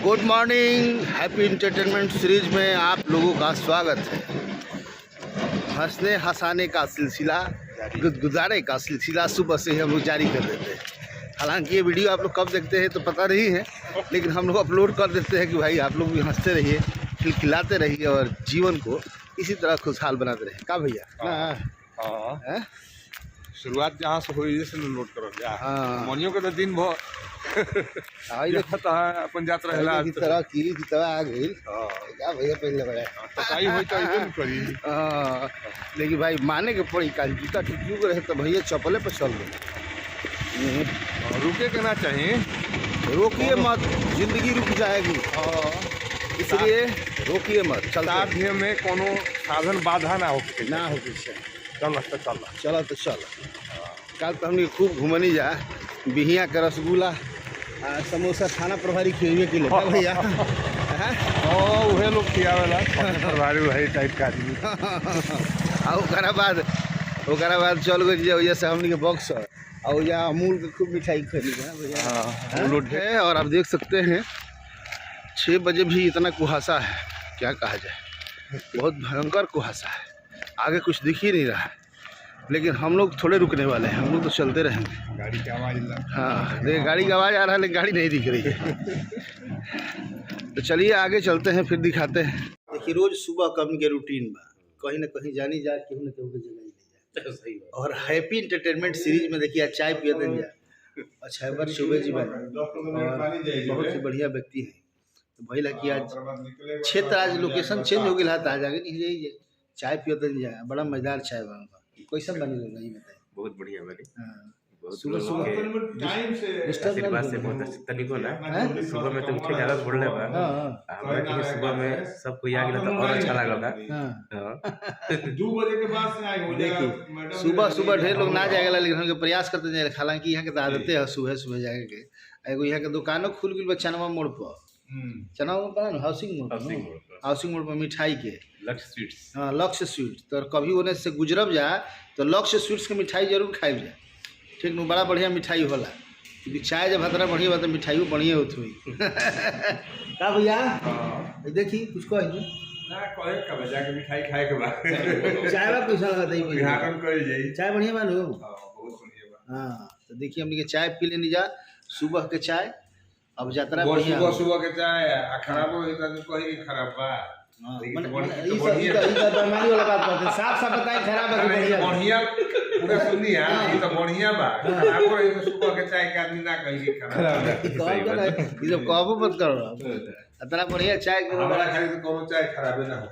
Good morning. Happy entertainment series में आप लोगों का स्वागत है। हंसने हंसाने का सिलसिला, गुदगुदाने का सिलसिला सुबह से ही हम लोग जारी कर देते हैं। हालांकि ये वीडियो आप लोग कब देखते हैं तो पता नहीं है, लेकिन हम लोग अपलोड कर देते हैं कि भाई आप लोग भी हंसते रहिए, खिलखिलाते रहिए और जीवन को इसी तरह खुशहाल बनाते रहिए। का भैया? हाँ, शुरुआत जहाँ से हुई जैसे लोड करो मोनियों के तो दिन भर अपन जात रहेला की तरह आ गई। क्या भैया पहले बड़ा तकाई होई तो एकदम करी। लेकिन भाई माने के पड़ी काल जूता टूट रहे तो भैया चप्पले पर चल गए। रुके के ना चाहिए, रोकिए मत, जिंदगी रुक जाएगी, इसलिए रोकिए मत। चलता में कोनो साधन बाधा ना हो चल तो चल। कल तो हमने खूब घूमनी जा, बिहिया के रसगुल्ला समोसा थाना प्रभारी खिलवे के लिए भैया। वह लोग खियावेला प्रभारी वही टाइप का आदमी। ओकरा बाद चल गई वजह से हमने के बॉक्स और यहाँ अमूल के खूब मिठाई खरीदी भैया। और आप देख सकते हैं 6 बजे भी इतना कुहासा है, क्या कहा जाए, बहुत भयंकर कुहासा है। आगे कुछ दिख ही नहीं रहा है, लेकिन हम लोग थोड़े रुकने वाले हैं, हम लोग तो चलते रहेंगे। गाड़ी की आवाज़, हाँ देखिए गाड़ी की आवाज़ आ रहा है, लेकिन गाड़ी नहीं दिख रही है। तो चलिए आगे चलते हैं, फिर दिखाते हैं। देखिए रोज़ सुबह कम के रूटीन में कहीं ना कहीं जानी जा, केहू न केहू के जगह ले जाए। सही बात। और हैप्पी इंटरटेनमेंट सीरीज में देखिए आज चाय पिए दें जा। अच्छा है बार चौबे जी बहुत ही बढ़िया व्यक्ति है। तो भाई लगी आज क्षेत्र, आज लोकेशन चेंज हो गया था, आज आगे नहीं जाइए चाय पिए दें जा। बड़ा मजेदार चाय बना, कैसा बनी होगा ये बताइए। बहुत बढ़िया बनी। सुबह सुबह टाइम से आशीर्वाद से बहुत अच्छे तरीको ना। सुबह में तो उठे ज्यादा बोलने बा हमरा के सुबह में सब कोई आ गया तो और अच्छा लागल था। 2 बजे के बाद से आई हो। देखिए सुबह ढेर लोग ना जाएगा, लेकिन हम प्रयास करते जाए। हालांकि यहाँ के तो आदतें है सुबह जाए के। एगो यहाँ के दुकानों खुल गई चनवा मोड़ पर, चनवा मोड़ पर हाउसिंग मोड़ पर मिठाई के लक्ष्य स्वीट्स। हाँ लक्ष्य स्वीट्स। तो कभी उन्हें से गुजरब जा तो लक्ष्य स्वीट्स के मिठाई जरूर खाई जाए, ठीक न? बड़ा बढ़िया मिठाई होला, क्योंकि चाय जब हतरा बढ़िया होता मिठाई बढ़िया होती हुई। का भैया देखी कुछ कह ना कहे का बजा के मिठाई खाए के बाद चाय बा कैसा लगा था बिहाकन कर जाई। चाय बढ़िया मालूम? बहुत बढ़िया बा। हाँ तो देखिए हमने के चाय पी लेनी जा, सुबह के चाय। अब यात्रा बढ़िया, सुबह के चाय खराब हो तो कहीं खराब बा। बीमारी वाला बात करते हैं, साफ बताएं खराब है कि बढ़िया पूरा सुनी है। ये तो बढ़िया बा, खराब हो तो सुबह के चाय के आदमी ना कहीं खराब है। ये सब कहो मत करो, इतना बढ़िया चाय हमारा खाली तो कोनो चाय खराब ना हो।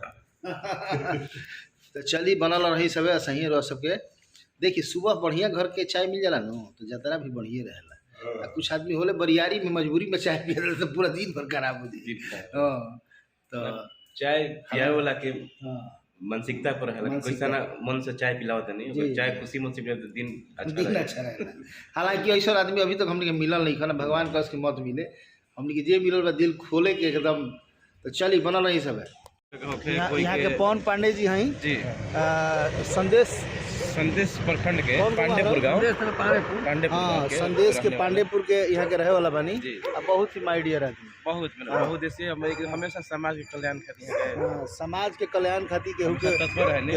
तो चलिए बनल रही सब सही रह सके। देखिए सुबह बढ़िया घर के चाय मिल जाला नो तो यात्रा भी बढ़िया रहेला। कुछ आदमी होले बरियारी में मजबूरी में चाय पिए तो पूरा दिन भर खराब हो जाए। तो चाय पियावे वाला के मानसिकता पर है, कैसा ना मन से चाय पिलावत नहीं। चाय खुशी मन से पिलाओ तो दिन अच्छा रहेगा। हालांकि ऐसा आदमी अभी तक हमने के मिलल नहीं खाना, भगवान का उसकी मत मिले। हमने के जे मिलल बा दिल खोले के एकदम। तो चलिए बनल रही सब है। यहाँ के पवन पांडे जी हैं जी, संदेश प्रखंड के पांडेपुर गांव, संदेश के पांडेपुर के यहाँ के रहे वाला बानी। बहुत ही माय डियर आदमी, बहुत ऐसे हमेशा समाज के कल्याण खातिर समाज के कल्याण खातिर केहू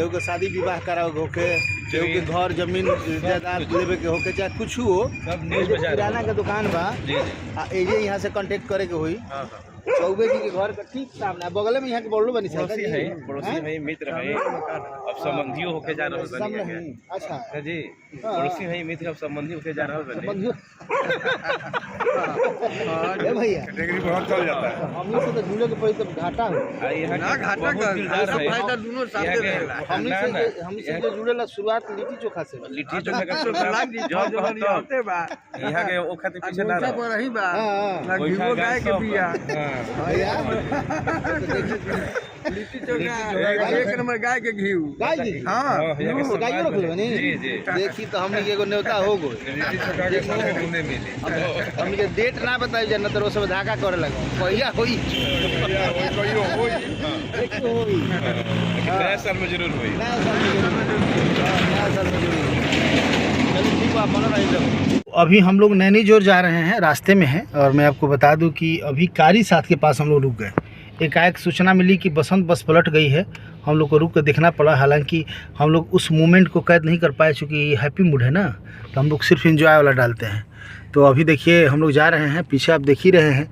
के शादी विवाह कराओ होके, केहू के घर जमीन जायदाद लेवे के होके, चाहे कुछ हो, किराना के दुकान बा एजे यहाँ से कांटेक्ट करे के हुई। चौबे जी के घर का ठीक सामने बगल में यहाँ के बड़लो बनी पड़ोसी है मित्र है, अब संबंधियों होके जा रहल बनी। अच्छा जी पड़ोसी है मित्र, अब संबंधी होके जा रहल बनी। ए भैया कैटेगरी बहुत चल जाता है। हमनी से तो जुड़े के पड़ी तो घाटा हो ना, घाटा का फायदा दोनों साथ रहेला। हमनी से जुड़ेला शुरुआत लिट्टी चोखा से। लिट्टी चोखा का जो होते बा यहाँ के ओ खातिर पीछे ना रही बा, घीओ गाय के बिया लिट्टी चोखा एक नंबर गाय के घी। गाय जी हाँ गाय रख लेबे नी। देखी तो हमनी के एगो न्योता हो गो लिट्टी चोखा के संगे ढूंढे मिले। हमनी के डेट ना बताई जाए, न तो सब धाका करे लगो कहिया होई। कहियो होई नया साल में जरूर होई। नया साल में जरूर। चलिए ठीक बा, बन रही। अभी हम लोग नैनी जोर जा रहे हैं, रास्ते में हैं। और मैं आपको बता दूं कि अभी कारी साथ के पास हम लोग रुक गए। एकाएक सूचना मिली कि बसंत बस पलट गई है। हम लोग को रुक कर देखना पड़ा। हालांकि हम लोग उस मोमेंट को कैद नहीं कर पाए, चूँकि हैप्पी मूड है ना, तो हम लोग सिर्फ एंजॉय वाला डालते हैं। तो अभी देखिए हम लोग जा रहे हैं, पीछे आप देख ही रहे हैं।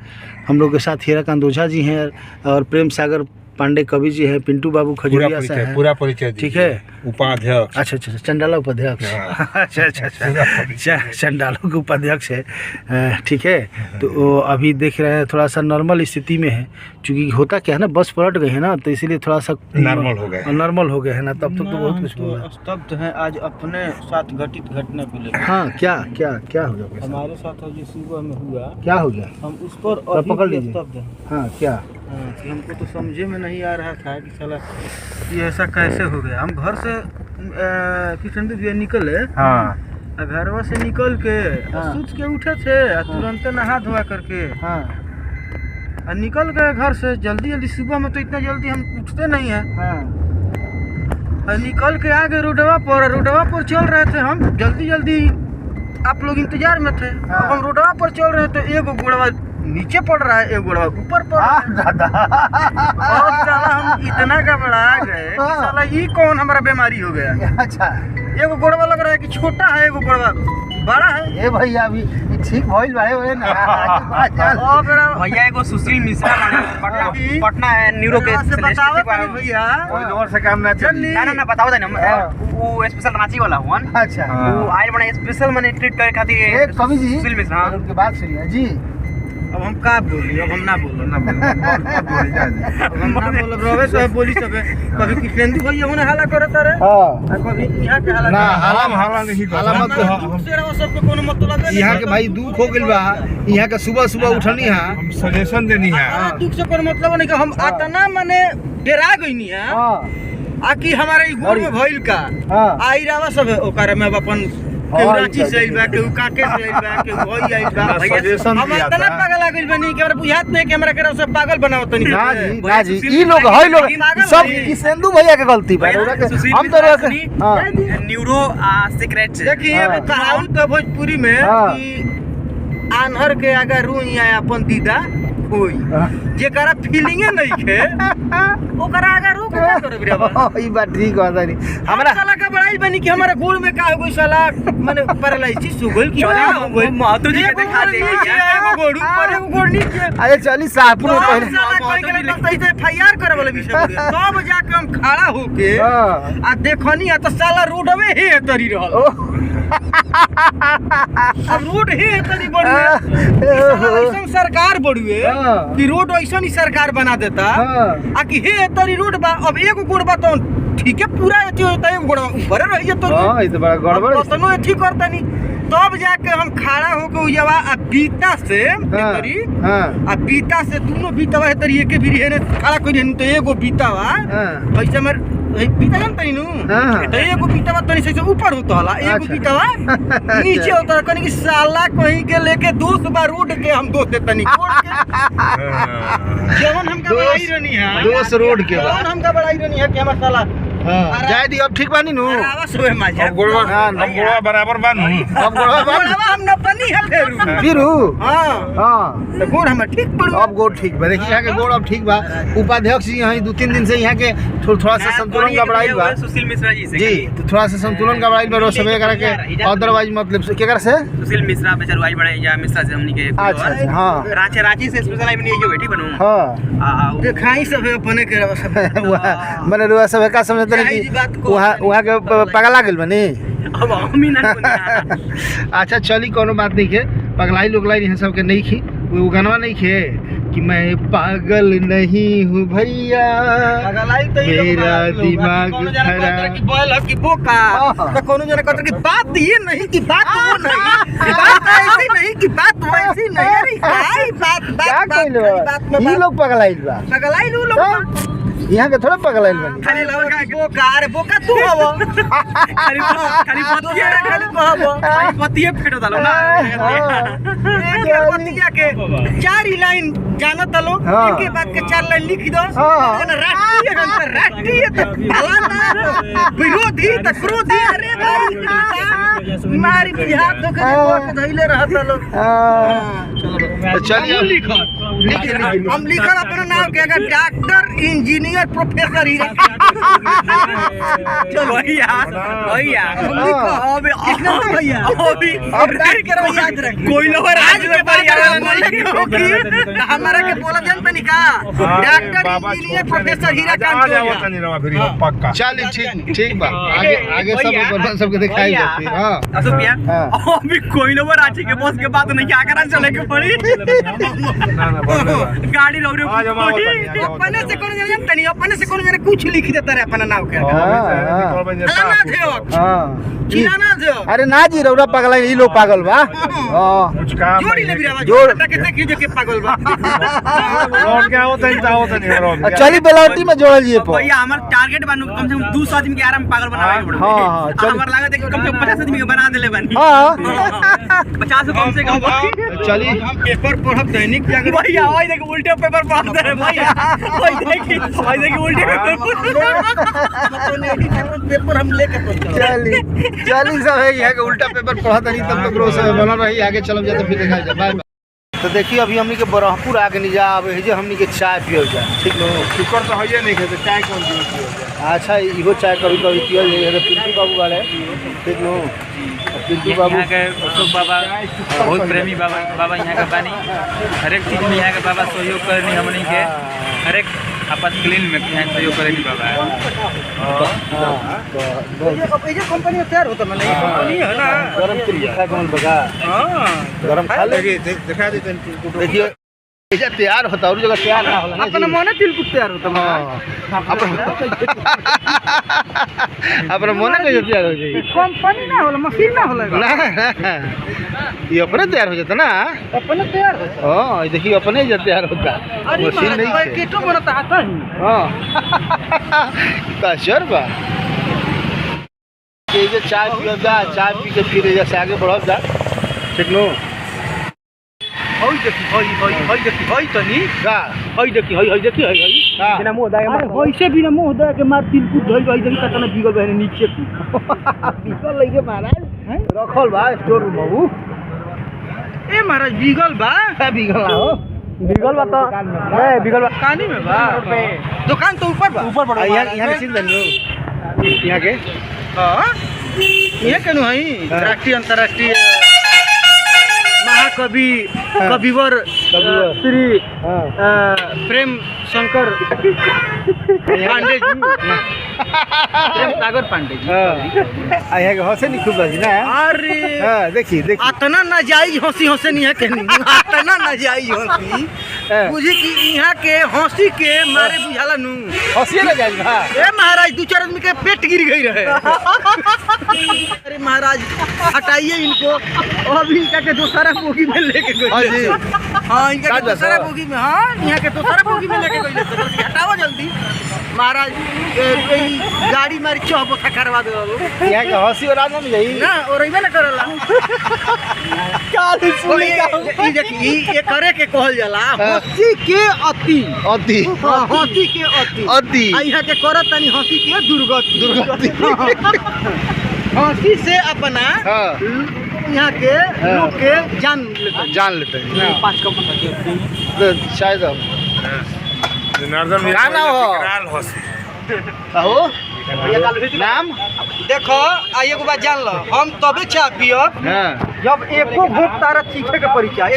हम लोग के साथ हीराकांत ओझा जी हैं और प्रेम सागर पांडे कवि जी हैं, पिंटू बाबू खजुरिया से हैं। पूरा परिचय ठीक है, उपाध्यक्ष। अच्छा अच्छा, चंडाला उपाध्यक्ष। अच्छा अच्छा अच्छा, चंडालों के उपाध्यक्ष है। ठीक है, तो अभी देख रहे हैं थोड़ा सा नॉर्मल स्थिति में है। चूँकि होता क्या है ना, बस पलट गई है ना, तो इसीलिए थोड़ा सा नॉर्मल हो गए है ना। तब तक तो बहुत कुछ हुआ। स्तब्ध हैं आज अपने साथ घटित घटना को लेकर। हाँ, क्या क्या क्या हो गया? हमारे साथ जो सुबह में हुआ, क्या हो गया? हम उस पर तो पकड़ लीजिए। स्तब्ध हैं। हाँ, क्या? हाँ, कि हमको तो समझे में नहीं आ रहा था कि साला ये ऐसा कैसे हो गया। हम घर से किशन भी निकले, हाँ घरवा से निकल के हाँ। सूत के उठे थे, तुरंत नहा धोआ करके हाँ और निकल गए घर से जल्दी जल्दी। सुबह में तो इतना जल्दी हम उठते नहीं हैं। हाँ और निकल के आगे रोडवा पर चल रहे थे हम जल्दी जल्दी। आप लोग इंतजार में थे। हाँ। अब हम रोडवा पर चल रहे थे, एगो गोड़वा नीचे पड़ रहा है, एक गोड़वा ऊपर पड़ रहा है। और साला हम इतना घबरा गए कि साला ये कौन हमारा बीमारी हो गया। अच्छा, एगो गोड़वा लग रहा है कि छोटा है, एगो गोड़वा बड़ा है। ये भैया अभी ठीक भइल भाई होए ना। और भैया एगो सुशील मिश्रा पटना है न्यूरो के से बताओ तनी भैया, से काम ना जल्दी ना बताओ देना वो स्पेशल रांची वाला हुआ अच्छा, वो आयल बना स्पेशल मैंने ट्रीट करे खातिर एक कवि जी सुशील मिश्रा। उनके बात सुनिए जी। अब हम का बोली, अब हम ना बोलो रहे तो बोली सब कभी किशेंदी भैया होने हाला करत रहे, हाँ कभी यहाँ के हाला ना, करत। हाला नहीं हाला मत हमारा कहो। दुख से रहो, सबके कोनो मतलब नहीं। यहाँ के भाई दुख हो गइल बा। यहाँ के सुबह सुबह उठनी है। हम सजेशन देनी है। हमारा दुख से कोनो मतलब नहीं कि हम आतना मने डरा गईनी है। आकि हमारे गोड़ में भइल का आई रावा सब ओकर में अपन केहू रांची से आइल बा, केहू काके से आइल बा, केहू होई आइल बा। सजेशन हम दिया इतना था। पागल आ गइल बानी कि हमरा बुझात नहीं कि हमरा के सब पागल बनाओ तनी। ना जी, ना जी, ई लोग है लोग सब किशेंदू भैया के गलती बा। हम तो न्यूरो सीक्रेट देखिए हाँ। कहावत है भोजपुरी में हाँ। कि आन्हर के आगे रुई या अपन दीदा होई, जेकरा फीलिंगे नहीं खे ओकरा आगे रो के क्या करब रे बा। ई बात ठीक बात है। हमरा हमरा साला का बड़ाई बनी कि हमारे गोड़ में का हो गई साला, माने पैरालिसिस हो गइल कि क्या हो गइल। महतो जी के दिखा दे एगो गोड़ ऊपर एगो गोड़ नीचे। अरे चली शाहपुर में पहले साला कोई के लगता है एफआईआर करे वाला विषय हो गया। तब जाके हम खड़ा होके हाँ। आ देखनी तो साला रोडवे हे तरी रहल। अब रोड हे तरी बढ़िए ऐसा सरकार बढ़िए हाँ। कि रोड ऐसा ही सरकार बना देता हाँ। आ कि हे तरी रोड बा। अब एगो गोड़ बा तो ठीक है पूरा एथी होता है, एगो गोड़ ऊपर रहिए तो हाँ, ई तो बड़ा गड़बड़ है। तनो एथी करता नहीं। तब जाके हम खड़ा होके उजवा आ बीता से हाँ, तरी हाँ, आ बीता से दोनों बीतावा है तरी एके भी है खड़ा कोई नहीं। तो एगो बीतावा हाँ। ऐसे मर बीता जानता ही नु हाँ। तो एगो बीतावा तनी से ऊपर होता होला, एगो अच्छा। बीतावा नीचे होता है। कहीं कि साला कहीं के लेके दोस्त बा रोड के हम दोस्त देता नहीं जवन हमका बड़ाई रहनी है, दोस्त रोड के बा। जवन हमका बड़ाई रहनी है कि हमार साला हाँ, जाए दी अब ठीक बानी नु। आवाज होए मजा अब गोड़वा हाँ, नहीं। अब गोड़वा बराबर बानू। अब गोड़वा बानी गोड़वा हम न पनी है फेरू। फिर हां हाँ, तो गोड़ हमर ठीक पड़ो। अब गोड़ ठीक बा। देखिए यहाँ के गोड़ अब ठीक बा। उपाध्यक्ष जी यहाँ 2-3 दिन से यहाँ के थोड़ा सा संतुलन गड़बड़ाइल बा सुशील मिश्रा जी से जी। तो थोड़ा सा संतुलन गड़बड़ाइल बा। रोज सब करा के अदरवाइज मतलब केकर से सुशील मिश्रा बेचारू आज बड़े या मिश्रा से हमनी के अच्छा अच्छा, हाँ रांची से स्पेशल आई बनी जो बैठी बनू हाँ। देखाई सब अपने के सब मैंने रुआ सब का समझते हैं कि वहाँ के पगला गेल बनी। अब हम ही ना अच्छा चली कोनो बात नहीं है। पगलाई लोगलाई नहीं सबके नहीं खी वो गाना नहीं खे कि मैं पागल नहीं हूँ भैया मेरा दिमाग खराब। कि बोल कि बोका तो कोनो जना कहता कि बात ये नहीं कि बात वो नहीं, बात ऐसी नहीं कि बात वैसी नहीं। अरे भाई बात क्या बात कहले बात में ये लोग पगलाइल बा। पगलाई लो लोग यहाँ के थोड़ा पगलाइल बनी खाली लड़का बोका अरे बोका तू हव खाली पतिया खाली कहब खाली पतिये फेटो दालो ना एक पतिया के 4 लाइन जानो तलो इनके बाद के 4 लाइन लिख दो राष्ट्रीय तो फलाना विरोधी तो क्रोधी अरे भाई मारी बिहार तो के वोट धइले रहत लो तो चलिए हम लिखल अपना नाम के अगर डॉक्टर इंजीनियर प्रोफेसर ही चलो भैया भैया अभी भैया अभी अब नहीं करो याद रख कोई लोग आज में पर हमारा के बोला जानते नहीं का डॉक्टर इंजीनियर प्रोफेसर हीराकांत पक्का चलिए ठीक बा आगे सब सबके दिखाई देती हां असुपिया अभी कोई लोग रांची के बॉस के बात नहीं क्या करा चले के पड़ी गाड़ी रौरे अपने से कौन जाने तनी अपने से कौन जाने कुछ लिख देता रे अपना नाम के ना थियो चिलाना थियो अरे ना जी रौरा पगला ई लोग पागल बा कुछ काम जोड़ी ले बिरावा जोड़ के देखी जो के पागल बा रोड के आओ तनी रोड चली बेलावटी में जोड़ल जी पर भैया हमर टारगेट बानू कम से कम 200 आदमी के आराम पागल बनावे पड़े हां चल हमर लागत है कम से कम 50 आदमी के बना देले बानी हां 50 कम से कम चली हम पेपर पढ़ब दैनिक जागरण भैया ओए देख उल्टे पेपर पढ़ते रे भैया ओए देखी उल्टे पेपर हम लेके चली सब है यहाँ के उल्टा पेपर पढ़ा तनी तब तक रोज बना रही आगे चलम जाते फिर दिखाई जा बाय तो देखिए अभी हमनी के बरहपुर आगे नहीं जा अब जे हमनी के चाय पियल जा ठीक नो शुक्र तो है नहीं खेते चाय कौन दी अच्छा इहो चाय कभी कभी पियल जाए पिंटू बाबू वाले ठीक नो पिंटू बाबू यहाँ के अशोक बाबा बहुत प्रेमी बाबा यहाँ का बानी हर एक चीज में यहाँ के बाबा सहयोग करनी हमनी के हर एक आपातकालीन में यहाँ सहयोग करनी बाबा ये कंपनी तैयार होता है नहीं कंपनी है ना गरम खा कौन बगा हां गरम खा ले दिखा दे देखिए ऐसा तैयार होता और जगह तैयार ना होला ना अपना मन तिल कुछ तैयार होता अपना मन कैसे तैयार हो जाएगी कंपनी ना होला मशीन ना होला ना ये अपने तैयार हो जाता ना अपने तैयार होता हाँ देखिए अपने जब तैयार होता मशीन नहीं अरे केटो बनता आता ही हाँ का शर बा ये जो चाय पियो जा चाय पी के फिर जैसे आगे बढ़ब जा ठीक नो हई देखी हई तनी का हई देखी बिना मुंह दाए मार हई से बिना मुंह दाए के मार तिल कुछ धइल हई देखी कतना बिगल बहने नीचे की बिगल लइके महाराज रखल बा स्टोर रूम बाबू ए महाराज बिगल बा बिगल ना हो बिगल बा तो ए बिगल बा कानी में बा दुकान तो ऊपर बा यहाँ के सीन दनियो यहाँ के हां ये केनु हई राष्ट्रीय अंतरराष्ट्रीय महाकवि कविवर श्री प्रेम शंकर पांडे जी प्रेम सागर पांडे जी यहाँ के हंसे नहीं खूब बाजी ना अरे देखिए अतना नाजायज हंसी नहीं है कहनी अतना नाजायज हंसी बुझी कि यहाँ के हंसी के मारे बुझाला नु हंसी ना जाए बा ए महाराज 2-4 आदमी के पेट गिर गई रहे अरे महाराज हटाइए इनको अभी इनका के दूसरा बोगी में लेके गए हाँ इनका के दूसरा बोगी में हाँ यहाँ के दूसरा बोगी में लेके गए हटाओ जल्दी महाराज गाड़ी मारी चौबोथा करवा दो यहाँ के हंसी और आना में जाई ना और इमे ना करला काली सुनी का ई देखी ये करे के कहल जाला हंसी के अति अति हंसी के अति अति आ यहाँ के करत तनी हंसी के दुर्गति हंसी से अपना यहाँ के लोग के जान लेते हैं 5 कप शायद नर्दन गाना हो हो नाम देखो आ एगो बात जान लो हम तबे चाय पियब जब एको घूट तारा चीखे के परिचय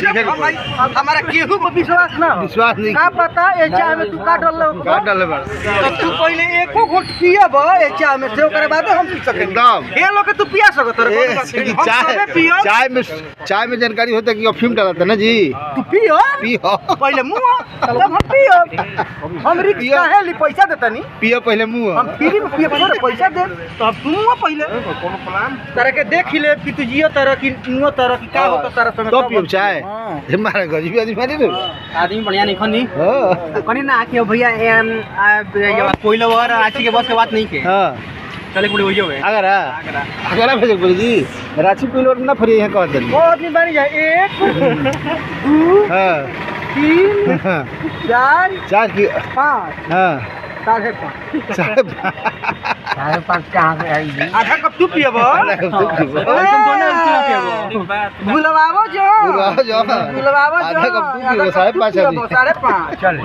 हमारा केहू को विश्वास ना विश्वास नहीं का पता ए चाय में तू का डाल बड़ तो तू पहले एको घूट पियब ए चाय में से ओकरे बाद हम पी सके एकदम ये लोग के तू पिया सकत रे चाय में जानकारी होता है कि अफीम डालता ना जी तू पियो पहले मुंह तब हम पियो हम रिक्स काहे ली पैसा देता नहीं पियो पहले मुंह हम फ्री में पियो पैसा दे तो अब तू मुंह पहले कोनो प्लान तरह के देख ले कि तू जियो तरह की चिन्हो तरह की का होता तारा संग तो पियो चाय हे मारा गजबी आदमी माने रे आदमी बढ़िया नहीं खनी हां कनी ना आके भैया कोई लोग और आची के बस के बात नहीं के हां चले कुड़ी होइयो है अगर भेज बोल जी रांची पिलो ना फरी यहां कह दे बहुत नहीं बन जाए 1 2 हां 3 4 की 5 हां 5.5 5.5 कहाँ से आई आधा कप तू पियब बुलवावो जो आधा कप तू पियो 5.5 5.5 चल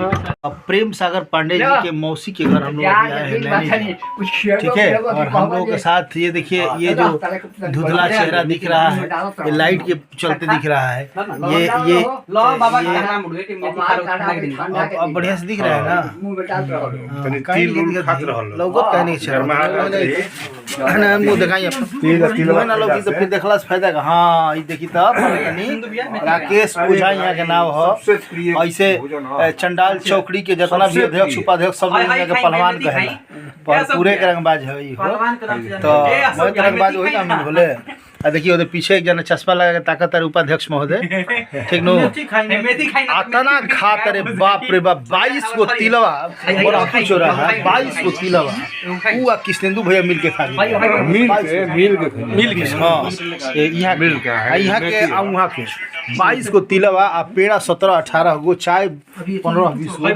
अब प्रेम सागर पांडे जी के मौसी के घर हम लोग अभी आए हैं नैनी। ठीक है और हम लोगों के साथ ये देखिए ये जो धुंधला चेहरा दिख रहा है ये लाइट के चलते दिख रहा है ये अब बढ़िया से दिख रहा है ना लोगों कहने मुँह दिखाई तो फिर देखला से फायदा हाँ ये देखी तब राकेश ओझा यहाँ के नाम हो ऐसे चंडाल चौकड़ी के जितना भी अध्यक्ष उपाध्यक्ष सब लोग के पहलवान कहे पर पूरे के रंगबाज है ई हो तो बहुत रंगबाज वही ना मिल बोले आ देखिए उधर पीछे एक जना चश्मा लगा के ताकत है उपाध्यक्ष महोदय ठीक नो आतना खात रे बाप रे बाप 22 गो तिलवा और आपको चोरा है 22 गो तिलवा ऊ आ कृष्णेंदु भैया मिल के खा मिल के हां यहाँ के आ वहां के 22 गो तिलवा आ पेड़ा 17-18 गो चाय 15-20 गो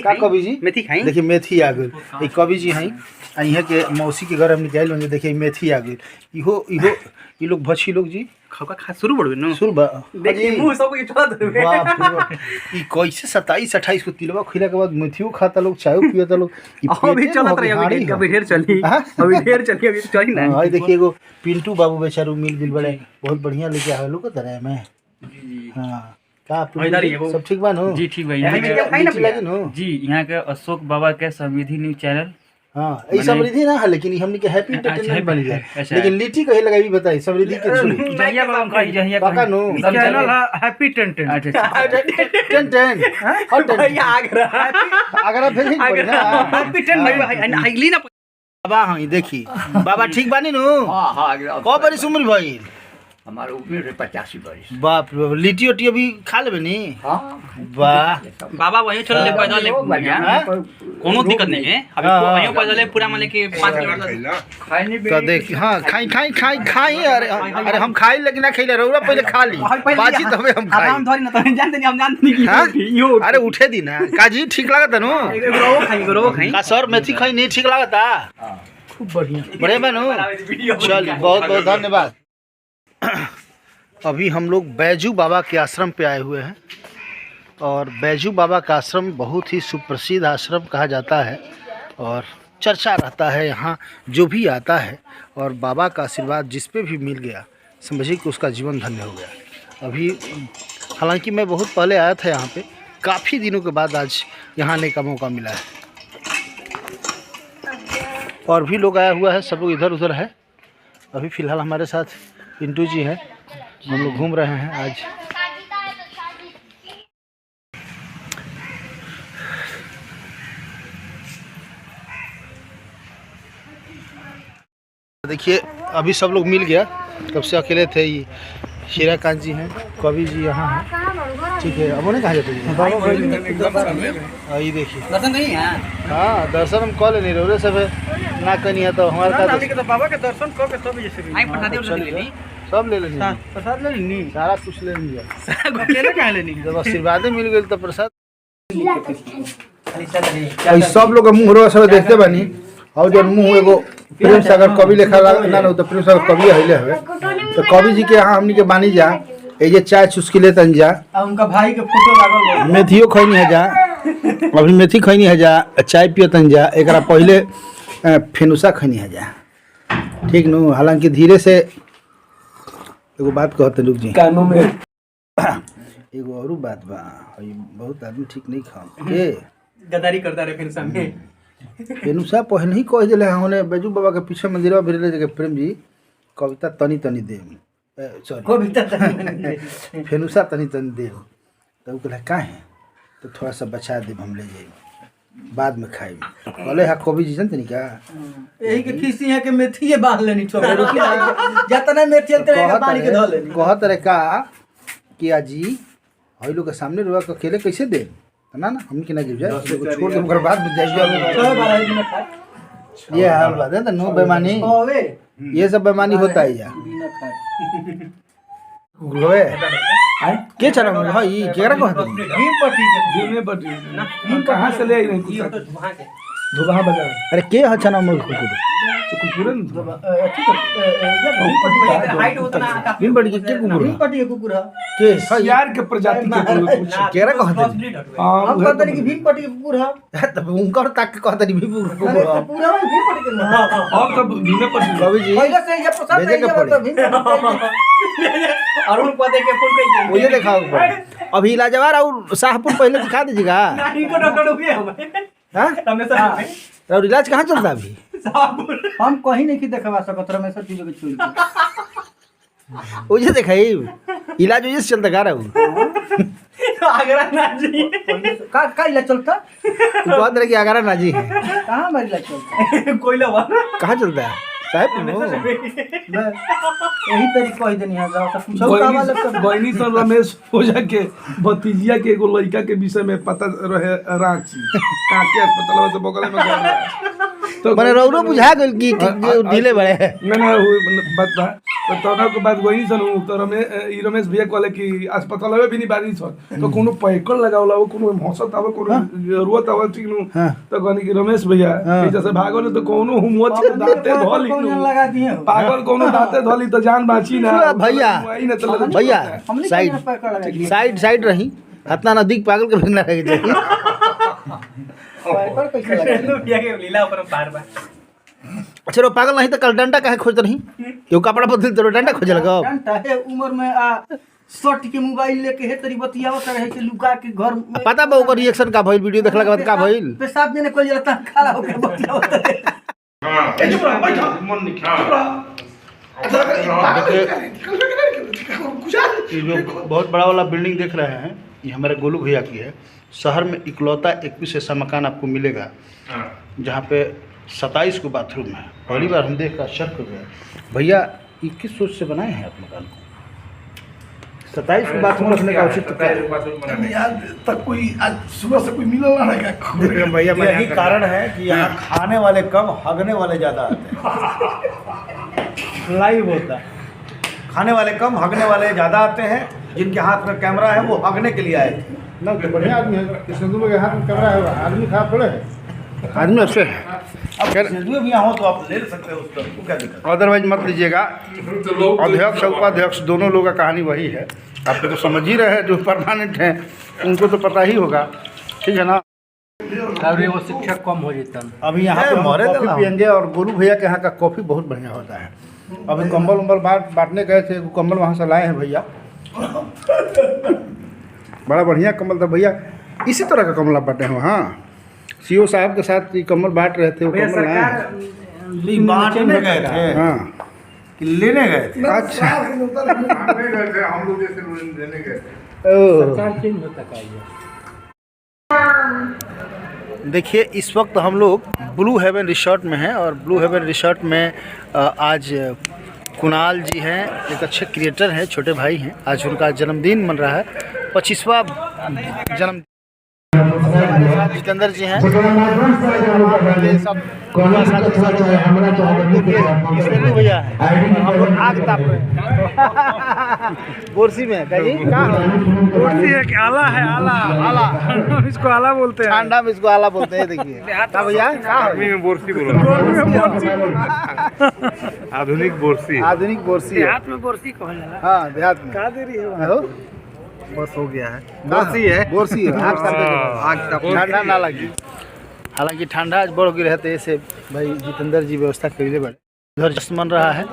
का कवि जी मेथी खाई देखिए मेथी आ गई ई कवि जी हैं आ यहाँ के मौसी के घर हम निकाल लेंगे देखिए मेथी आ गई इहो ये लोग भछी लोग जी खाका खा शुरू बढ़बे न शुरू बा देखिए मुंह सब के चला देबे बाप रे बाप ई कैसे 27-28 को तिलवा खिला के बाद मेथियो खाता लोग चाय पियता लोग अभी चलत रही अभी ढेर चली अभी चली ना हां देखिए एगो पिंटू बाबू बेचारू मिल बिल बड़े बहुत बढ़िया लेके आवे लोग तरह में हां का सब ठीक बा नो जी ठीक भाई लगे नो जी यहाँ के अशोक बाबा के समृद्धि न्यूज चैनल हाँ ये समृद्धि ना है लेकिन हमने के हैप्पी एंटरटेनमेंट बन गया लेकिन लिट्टी कहे लगाई बताई समृद्धि के छुरी जहिया बाबा कही जहिया पक्का नो चैनल हैप्पी टेंटेन अच्छा टेंटेन और टेंटेन आगरा भेज ना हैप्पी टेंट भाई आइली ना बाबा हां देखी बाबा ठीक बानी नो हां को बरिस उम्र भइल हमारे उम्र 85 वर्ष बाप रे बाप लिट्टी ओटी अभी खा लेबे नी हां वाह बाबा वही चल ले पैदल ले कोनो दिक्कत नहीं है अभी वही पैदल ले पूरा माने के 5 किलोमीटर तो देख हां खाई अरे हम खाई लेकिन ना खइले रौरा पहले खा ली बाजी तबे हम खाई हम धरी ना तो जानते नहीं हम जानते नहीं कि यो अरे उठे दी ना काजी ठीक लागत नु रो खाई का सर मेथी खाई नहीं ठीक लागता खूब बढ़िया बड़े बनो चल बहुत बहुत धन्यवाद अभी हम लोग बैजू बाबा के आश्रम पे आए हुए हैं और बैजू बाबा का आश्रम बहुत ही सुप्रसिद्ध आश्रम कहा जाता है और चर्चा रहता है यहाँ जो भी आता है और बाबा का आशीर्वाद जिस पे भी मिल गया समझिए कि उसका जीवन धन्य हो गया। अभी हालांकि मैं बहुत पहले आया था यहाँ पे काफ़ी दिनों के बाद आज यहाँ आने का मौका मिला है और भी लोग आया हुआ है सब लोग इधर उधर है। अभी फ़िलहाल हमारे साथ पिंटू जी हैं हम लोग घूम रहे हैं आज देखिए अभी सब लोग मिल गया तब से अकेले थे ये हीराकांत जी हैं कवि जी यहाँ हैं ठीक है अब उन्हें कहा जाता है ये देखिए दर्शन नहीं है हाँ दर्शन हम कॉल नहीं रहे सब ना कहीं है तो हमारे बाबा के दर्शन कर के सब जैसे आई पठा दे सब ले लेंगे प्रसाद ले लेनी सारा कुछ ले लिया अकेले कहां लेनी जब आशीर्वाद मिल गई तो प्रसाद सब लोग मुंह रो सब देखते बानी और जो मुंह एगो प्रेम सागर कवि लिखा ना तो प्रेम सागर कवि हइले हवे तो कवि जी के यहाँ हमनी के बानी जा ए जे चाय चुस्की लेतन जा उनका भाई के फोटो लागल मेथियो खैनी है जा अभी मेथी खैनी है जा चाय पियतन जा एकरा पहले फेनुसा खैनी है जा ठीक नु हालांकि धीरे से एगो बात कहते लोग जी कानों में एगो और बात बा बहुत आदमी ठीक नहीं खा के गदारी करता रहे फिर सामने फेनुसा पहले ही कह दिले हमने बैजू बाबा के पीछे मंदिरवा भिरले जगह प्रेम जी कविता तनी तनी दे सॉरी कविता फेनुसा तनी तनी दे तो कहला काहे तो थोड़ा सा बचा दे हम ले जाए बाद में खाई बोले हाँ कोबी जी जानते नहीं क्या यही के खीसी है के मेथी बांध लेनी छोड़ रुकिया जतना मेथी तेरे पानी के धो लेनी कहत रे का कि आजी हई लोग के सामने रुआ के अकेले कैसे दे ना हम के ना गिर जाए छोड़ के घर बाद में जाइए ये हाल बात है नो बेईमानी ये सब बेईमानी होता है यार गुलोए के चला में भाई केरा को कहां से ले आई नहीं धोबा बाजार अरे के ह चना में कुकुरन हाइट उतना दिन बड़ी के कुकुर पटी कुकुर है के यार के प्रजाति के कुछ केरा कहते हम कहते हैं कि भीम पटी कुकुर है तब उनका ताक के कहते नहीं कुकुर पूरा भीम पटी के और तब भीमे पर कवि जी पहले से ये पसंद भेजे के पड़ी अरुण पते के फोन कइए मुझे दिखाओ अभी लाजवाब और शाहपुर पहले दिखा दीजिएगा नहीं को डॉक्टर हुए हमें हां रमेशर और इलाज कहाँ चलता अभी हम कहीं नहीं की देखवा सकत रमेशर चीज के छोड़ के मुझे दिखाई इलाज वजह से चलता गा रहा हूँ आगरा नाजी का इलाज चलता बहुत तरह की आगरा नाजी है कहाँ हमारी इलाज चलता कोयला वाला कहाँ चलता है साहब यही तरीका कह देनी है जाओ सब पूछो का वाला सब गइनी सर रमेश ओझा के भतीजिया के एगो लड़का के विषय में पता रहे रांची काके अस्पताल से बगल में गए तो मैंने रौरो बुझा गल कि ढीले बड़े हैं ना बात बा तो तोना के बाद गइनी सन तो रमेश भैया कहले कि अस्पताल में भी नहीं बारी सर तो कोनो पैकल लगावला वो कोनो हंसत आवे कोनो जरूरत आवे ठीक नु तो कहनी कि रमेश भैया जैसे भागो ने तो कोनो हुमत के दांते धोली लगा दिए पागल कोनो दांते धोली तो जान बाची ना भैया भैया साइड साइड रही इतना नजदीक पागल के भिंगना रह गई पैकर कैसे लगा दिया के लीला ऊपर बार-बार अच्छा रो पागल नहीं तो कल डंडा काहे खोजत नहीं क्यों कपड़ा बदल तो डंडा खोज लगा घंटा है उम्र में आ शर्ट के मोबाइल लेके हे तरी बतियावत रहे के लुका के घर में पता बा ओकर रिएक्शन का भइल वीडियो देखला के बाद का भइल पेशाब देने कोई जरा खड़ा होके बतियावत रहे ए चुप रह बैठ मन नहीं चुप रह ये जो बहुत बड़ा वाला बिल्डिंग देख रहे हैं ये हमारे गोलू भैया की है शहर में इकलौता 21 ऐसा मकान आपको मिलेगा जहाँ पे 27 को बाथरूम है पहली बार हम देख कर आश्चर्य हो गया भैया 21 सोच से बनाए हैं आप मकान को 27 को बाथरूम रखने का उचित यार तक कोई आज सुबह से कोई मिला ना है भैया यही कारण है कि यहाँ खाने वाले कम हगने वाले ज़्यादा आते हैं लाइव होता खाने वाले कम हगने वाले ज़्यादा आते हैं जिनके हाथ में कैमरा है वो हगने के लिए आए थे ना तो बढ़िया आदमी है सिंधु के हाथ में कैमरा है आदमी खराब थोड़े है आदमी अच्छे है अब सिंधु भी यहाँ हो तो आप ले सकते हो उसको क्या दिक्कत अदरवाइज मत लीजिएगा अध्यक्ष और उपाध्यक्ष दोनों लोगों का कहानी वही है आप तो समझ ही रहे हैं जो परमानेंट हैं उनको तो पता ही होगा ठीक है ना और वो शिक्षक कम हो जाता अभी यहाँ पे मोरे कॉफ़ी देना। पियेंगे और गोलू भैया के यहाँ का कॉफ़ी बहुत बढ़िया होता है अभी कंबल उम्बल बांटने गए थे कंबल वहाँ से लाए हैं भैया बड़ा बढ़िया कम्बल था भैया इसी तरह का कम्बल आप बांटे हैं वहाँ सीओ साहब के साथ ये कम्बल बांट रहे थे वो कम्बल लाए हैं बांटने गए थे हाँ कि लेने गए थे अच्छा हम लोग जैसे लेने गए देखिए इस वक्त हम लोग ब्लू हेवन रिसोर्ट में हैं और ब्लू हेवन रिसोर्ट में आज कुणाल जी हैं एक अच्छे क्रिएटर हैं छोटे भाई हैं आज उनका जन्मदिन मन रहा है 25वां जन्म जितेंद्र जी हैं ये सब भैया हैं हम लोग आग ताप रहे हैं बोरसी में कहिए बोरसी है कि आला है आला आला इसको आला बोलते हैं ठंडा में इसको आला बोलते हैं देखिए क्या भैया आदमी में बोरसी बोलो आधुनिक बोरसी आधुनिक बोरसी है हाथ में बोरसी कहल जाला हाँ देहात में का दे रही है हो बस हो गया है बोरसी है बोरसी है आग ताप ठंडा ना लगी हालांकि ठंडा आज बढ़ गई रहते ऐसे भाई जितेंद्र जी व्यवस्था कर ले बड़े उधर जश्न मन रहा है